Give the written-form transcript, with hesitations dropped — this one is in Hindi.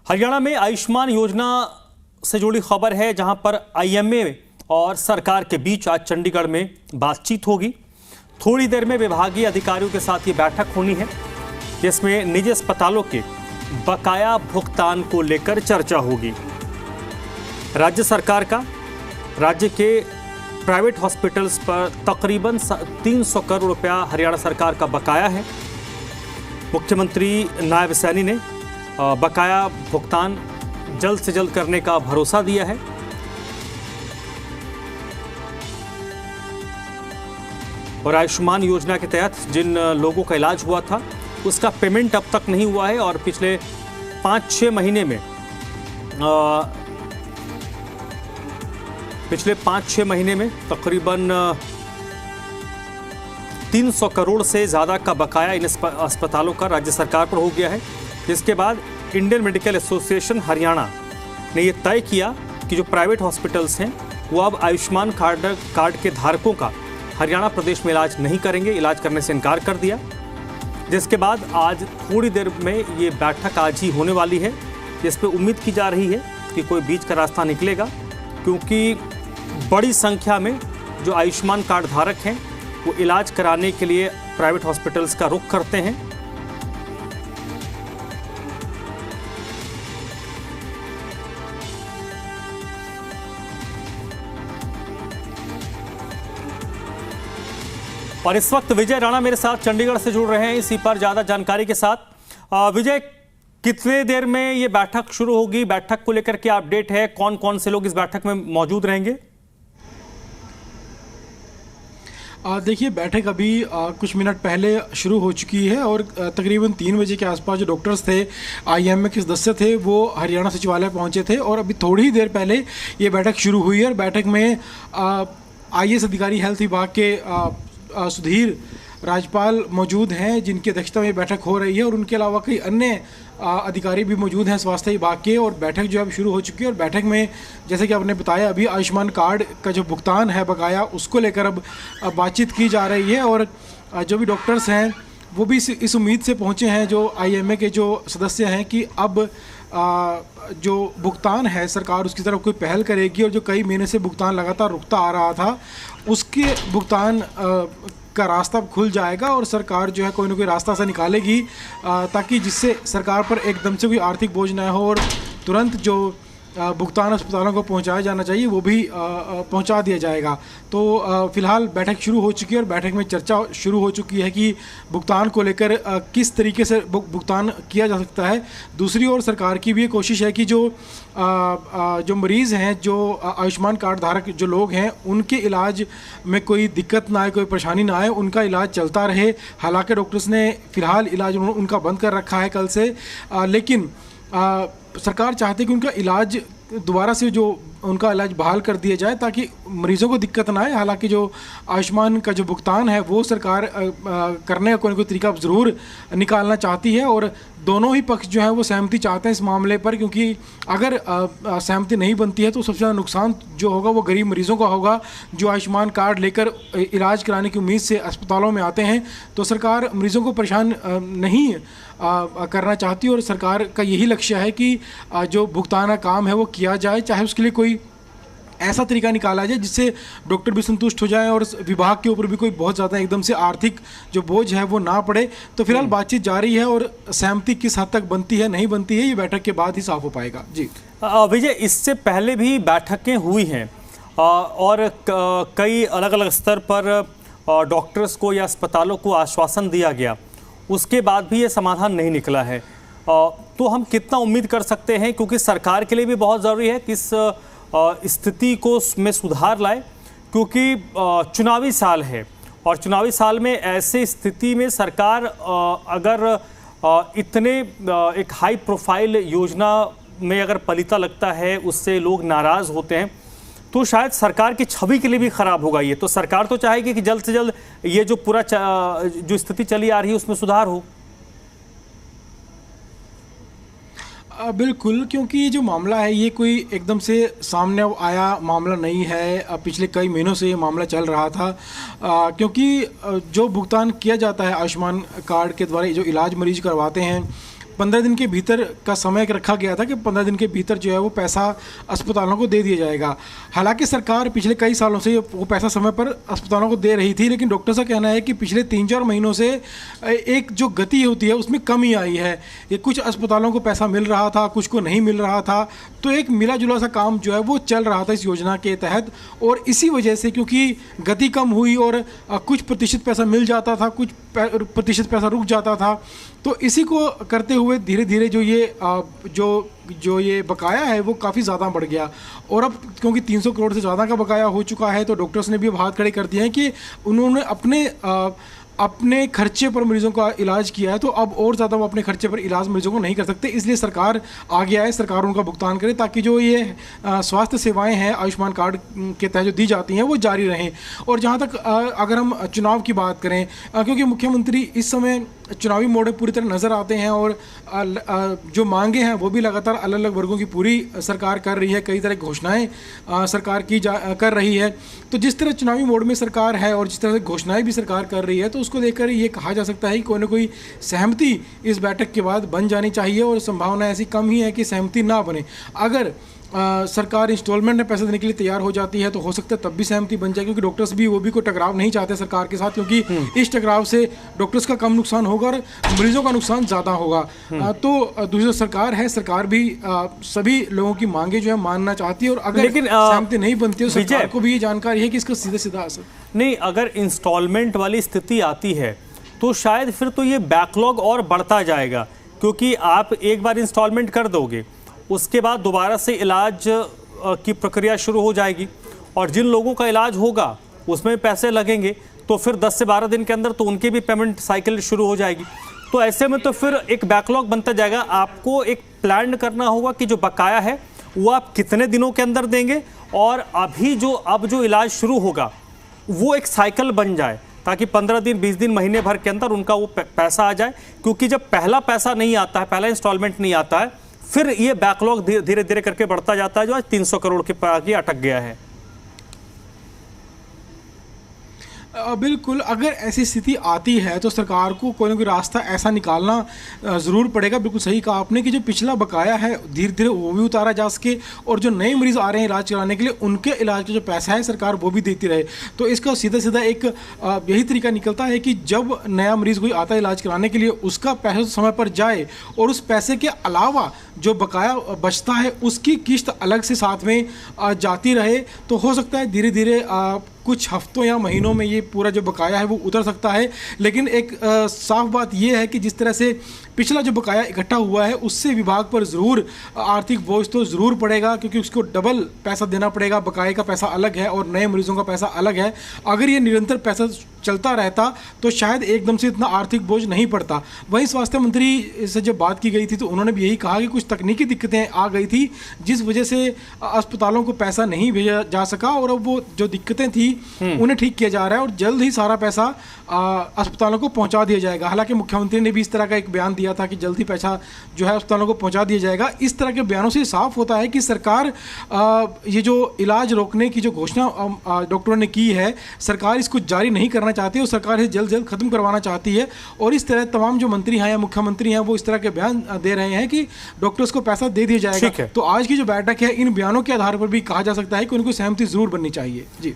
हरियाणा में आयुष्मान योजना से जुड़ी खबर है, जहां पर आईएमए और सरकार के बीच आज चंडीगढ़ में बातचीत होगी। थोड़ी देर में विभागीय अधिकारियों के साथ ये बैठक होनी है, जिसमें निजी अस्पतालों के बकाया भुगतान को लेकर चर्चा होगी। राज्य सरकार का राज्य के प्राइवेट हॉस्पिटल्स पर तकरीबन 300 करोड़ रुपया हरियाणा सरकार का बकाया है। मुख्यमंत्री नायब सैनी ने बकाया भुगतान जल्द से जल्द करने का भरोसा दिया है। और आयुष्मान योजना के तहत जिन लोगों का इलाज हुआ था उसका पेमेंट अब तक नहीं हुआ है, और पिछले 5-6 महीने में तकरीबन 300 करोड़ से ज़्यादा का बकाया इन अस्पतालों का राज्य सरकार पर हो गया है। जिसके बाद इंडियन मेडिकल एसोसिएशन हरियाणा ने यह तय किया कि जो प्राइवेट हॉस्पिटल्स हैं वो अब आयुष्मान कार्ड के धारकों का हरियाणा प्रदेश में इलाज नहीं करेंगे, इलाज करने से इनकार कर दिया। जिसके बाद आज थोड़ी देर में ये बैठक आज ही होने वाली है, जिस पर उम्मीद की जा रही है कि कोई बीच का रास्ता निकलेगा, क्योंकि बड़ी संख्या में जो आयुष्मान कार्ड धारक हैं वो इलाज कराने के लिए प्राइवेट हॉस्पिटल्स का रुख करते हैं। और इस वक्त विजय राणा मेरे साथ चंडीगढ़ से जुड़ रहे हैं इसी पर ज्यादा जानकारी के साथ। विजय, कितने देर में ये बैठक शुरू होगी? बैठक को लेकर क्या अपडेट है? कौन कौन से लोग इस बैठक में मौजूद रहेंगे? देखिए, बैठक अभी कुछ मिनट पहले शुरू हो चुकी है और तकरीबन 3 बजे के आसपास जो डॉक्टर्स थे, आईएमए के सदस्य थे, वो हरियाणा सचिवालय पहुंचे थे और अभी थोड़ी ही देर पहले ये बैठक शुरू हुई है। और बैठक में आईएएस अधिकारी हेल्थ विभाग के सुधीर राजपाल मौजूद हैं, जिनकी अध्यक्षता में बैठक हो रही है, और उनके अलावा कई अन्य अधिकारी भी मौजूद हैं स्वास्थ्य विभाग के। और बैठक जो है अब शुरू हो चुकी है। और बैठक में जैसे कि आपने बताया, अभी आयुष्मान कार्ड का जो भुगतान है बकाया, उसको लेकर अब बातचीत की जा रही है। और जो भी डॉक्टर्स हैं वो भी इस उम्मीद से पहुंचे हैं, जो आईएमए के जो सदस्य हैं, कि अब जो भुगतान है सरकार उसकी तरफ कोई पहल करेगी, और जो कई महीने से भुगतान लगातार रुकता आ रहा था उसके भुगतान का रास्ता खुल जाएगा और सरकार जो है कोई ना कोई रास्ता सा निकालेगी, ताकि जिससे सरकार पर एकदम से कोई आर्थिक बोझ ना हो और तुरंत जो भुगतान अस्पतालों को पहुंचाया जाना चाहिए वो भी पहुंचा दिया जाएगा। तो फिलहाल बैठक शुरू हो चुकी है और बैठक में चर्चा शुरू हो चुकी है कि भुगतान को लेकर किस तरीके से भुगतान किया जा सकता है। दूसरी ओर सरकार की भी ये कोशिश है कि जो मरीज़ हैं, जो आयुष्मान कार्ड धारक जो लोग हैं, उनके इलाज में कोई दिक्कत ना आए, कोई परेशानी ना आए, उनका इलाज चलता रहे। हालांकि डॉक्टर्स ने फ़िलहाल इलाज उनका बंद कर रखा है कल से, लेकिन सरकार चाहती है कि उनका इलाज दोबारा से जो उनका इलाज बहाल कर दिया जाए, ताकि मरीज़ों को दिक्कत ना आए। हालांकि जो आयुष्मान का जो भुगतान है वो सरकार करने का कोई ना कोई तरीका ज़रूर निकालना चाहती है, और दोनों ही पक्ष जो है वो सहमति चाहते हैं इस मामले पर, क्योंकि अगर सहमति नहीं बनती है तो सबसे ज़्यादा नुकसान जो होगा वो गरीब मरीज़ों का होगा, जो आयुष्मान कार्ड लेकर इलाज कराने की उम्मीद से अस्पतालों में आते हैं। तो सरकार मरीज़ों को परेशान नहीं करना चाहती, और सरकार का यही लक्ष्य है कि जो भुगतान का काम है वो किया जाए, चाहे उसके लिए कोई ऐसा तरीका निकाला जाए जिससे डॉक्टर भी संतुष्ट हो जाए और विभाग के ऊपर भी कोई बहुत ज़्यादा एकदम से आर्थिक जो बोझ है वो ना पड़े। तो फिलहाल बातचीत जारी है और सहमति किस हद तक बनती है नहीं बनती है ये बैठक के बाद ही साफ हो पाएगा। जी विजय, इससे पहले भी बैठकें हुई हैं और कई अलग अलग स्तर पर डॉक्टर्स को या अस्पतालों को आश्वासन दिया गया, उसके बाद भी ये समाधान नहीं निकला है। तो हम कितना उम्मीद कर सकते हैं, क्योंकि सरकार के लिए भी बहुत ज़रूरी है कि इस स्थिति को में सुधार लाए, क्योंकि चुनावी साल है और चुनावी साल में ऐसे स्थिति में सरकार अगर इतने एक हाई प्रोफाइल योजना में अगर पलीता लगता है, उससे लोग नाराज़ होते हैं, तो शायद सरकार की छवि के लिए भी ख़राब होगा ये। तो सरकार तो चाहेगी कि जल्द से जल्द ये जो पूरा जो स्थिति चली आ रही है उसमें सुधार हो। बिल्कुल, क्योंकि ये जो मामला है ये कोई एकदम से सामने आया मामला नहीं है। पिछले कई महीनों से ये मामला चल रहा था, क्योंकि जो भुगतान किया जाता है आयुष्मान कार्ड के द्वारा, जो इलाज मरीज करवाते हैं 15 दिन के भीतर का समय रखा गया था कि 15 दिन के भीतर जो है वो पैसा अस्पतालों को दे दिया जाएगा। हालांकि सरकार पिछले कई सालों से वो पैसा समय पर अस्पतालों को दे रही थी, लेकिन डॉक्टर का कहना है कि पिछले 3-4 महीनों से एक जो गति होती है उसमें कमी आई है। ये कुछ अस्पतालों को पैसा मिल रहा था, कुछ को नहीं मिल रहा था, तो एक मिला जुला सा काम जो है वो चल रहा था इस योजना के तहत। और इसी वजह से क्योंकि गति कम हुई और कुछ प्रतिशत पैसा मिल जाता था, कुछ प्रतिशत पैसा रुक जाता था, तो इसी को करते हुए धीरे धीरे जो ये बकाया है वो काफ़ी ज़्यादा बढ़ गया। और अब क्योंकि 300 करोड़ से ज़्यादा का बकाया हो चुका है, तो डॉक्टर्स ने भी अब हाथ खड़े कर दिए हैं कि उन्होंने अपने खर्चे पर मरीजों का इलाज किया है, तो अब और ज़्यादा वो अपने खर्चे पर इलाज मरीजों को नहीं कर सकते। इसलिए सरकार आगे आए, सरकार उनका भुगतान करे, ताकि जो ये स्वास्थ्य सेवाएं हैं आयुष्मान कार्ड के तहत जो दी जाती हैं वो जारी रहें। और जहाँ तक अगर हम चुनाव की बात करें, क्योंकि मुख्यमंत्री इस समय चुनावी मोड में पूरी तरह नज़र आते हैं और जो मांगे हैं वो भी लगातार अलग अलग वर्गों की पूरी सरकार कर रही है, कई तरह की घोषणाएं सरकार की कर रही है। तो जिस तरह चुनावी मोड में सरकार है और जिस तरह से घोषणाएं भी सरकार कर रही है, तो उसको देखकर ये कहा जा सकता है कि कोई ना कोई सहमति इस बैठक के बाद बन जानी चाहिए, और संभावना ऐसी कम ही है कि सहमति ना बने। अगर सरकार इंस्टॉलमेंट में पैसे देने के लिए तैयार हो जाती है तो हो सकता है तब भी सहमति बन जाए, क्योंकि डॉक्टर्स भी वो भी कोई टकराव नहीं चाहते सरकार के साथ, क्योंकि इस टकराव से डॉक्टर्स का कम नुकसान होगा और मरीजों का नुकसान ज़्यादा होगा। तो दूसरी सरकार है, सरकार भी सभी लोगों की मांगे जो है मानना चाहती है, और अगर सहमति नहीं बनती है तो सरकार को भी ये जानकारी है कि इसका सीधा सीधा असर नहीं। अगर इंस्टॉलमेंट वाली स्थिति आती है तो शायद फिर तो ये बैकलॉग और बढ़ता जाएगा, क्योंकि आप एक बार इंस्टॉलमेंट कर दोगे, उसके बाद दोबारा से इलाज की प्रक्रिया शुरू हो जाएगी, और जिन लोगों का इलाज होगा उसमें पैसे लगेंगे, तो फिर 10 से 12 दिन के अंदर तो उनकी भी पेमेंट साइकिल शुरू हो जाएगी। तो ऐसे में तो फिर एक बैकलॉग बनता जाएगा। आपको एक प्लान करना होगा कि जो बकाया है वो आप कितने दिनों के अंदर देंगे, और अब जो इलाज शुरू होगा वो एक साइकिल बन जाए, ताकि 15 दिन, 20 दिन, महीने भर के अंदर उनका वो पैसा आ जाए। क्योंकि जब पहला पैसा नहीं आता है, पहला इंस्टॉलमेंट नहीं आता है, फिर ये बैकलॉग धीरे धीरे करके बढ़ता जाता है, जो आज 300 करोड़ के आगे अटक गया है। बिल्कुल, अगर ऐसी स्थिति आती है तो सरकार को कोई ना कोई रास्ता ऐसा निकालना ज़रूर पड़ेगा। बिल्कुल सही कहा आपने कि जो पिछला बकाया है धीरे धीरे वो भी उतारा जा सके, और जो नए मरीज़ आ रहे हैं इलाज कराने के लिए उनके इलाज का जो पैसा है सरकार वो भी देती रहे। तो इसका सीधा सीधा एक यही तरीका निकलता है कि जब नया मरीज़ कोई आता है इलाज कराने के लिए, उसका पैसा समय पर जाए, और उस पैसे के अलावा जो बकाया बचता है उसकी किस्त अलग से साथ में जाती रहे, तो हो सकता है धीरे धीरे कुछ हफ्तों या महीनों में ये पूरा जो बकाया है वो उतर सकता है। लेकिन एक साफ बात ये है कि जिस तरह से पिछला जो बकाया इकट्ठा हुआ है उससे विभाग पर ज़रूर आर्थिक बोझ तो ज़रूर पड़ेगा, क्योंकि उसको डबल पैसा देना पड़ेगा। बकाये का पैसा अलग है और नए मरीजों का पैसा अलग है। अगर ये निरंतर पैसा चलता रहता तो शायद एकदम से इतना आर्थिक बोझ नहीं पड़ता। वहीं स्वास्थ्य मंत्री से जब बात की गई थी तो उन्होंने भी यही कहा कि कुछ तकनीकी दिक्कतें आ गई थी, जिस वजह से अस्पतालों को पैसा नहीं भेजा जा सका, और अब वो जो दिक्कतें थी उन्हें ठीक किया जा रहा है, और जल्द ही सारा पैसा अस्पतालों को पहुंचा दिया जाएगा। हालांकि मुख्यमंत्री ने भी इस तरह का एक बयान दिया था कि जल्द ही पैसा जो है अस्पतालों को पहुंचा दिया जाएगा। इस तरह के बयानों से साफ होता है कि सरकार ये जो इलाज रोकने की जो घोषणा डॉक्टरों ने की है, सरकार इसको जारी नहीं करना चाहती, और सरकार इसे जल्द खत्म करवाना चाहती है। और इस तरह तमाम जो मंत्री हैं या मुख्यमंत्री हैं वो इस तरह के बयान दे रहे हैं कि डॉक्टर्स को पैसा दे दिया जाएगा। तो आज की जो बैठक है, इन बयानों के आधार पर भी कहा जा सकता है कि उनको सहमति जरूर बननी चाहिए। जी।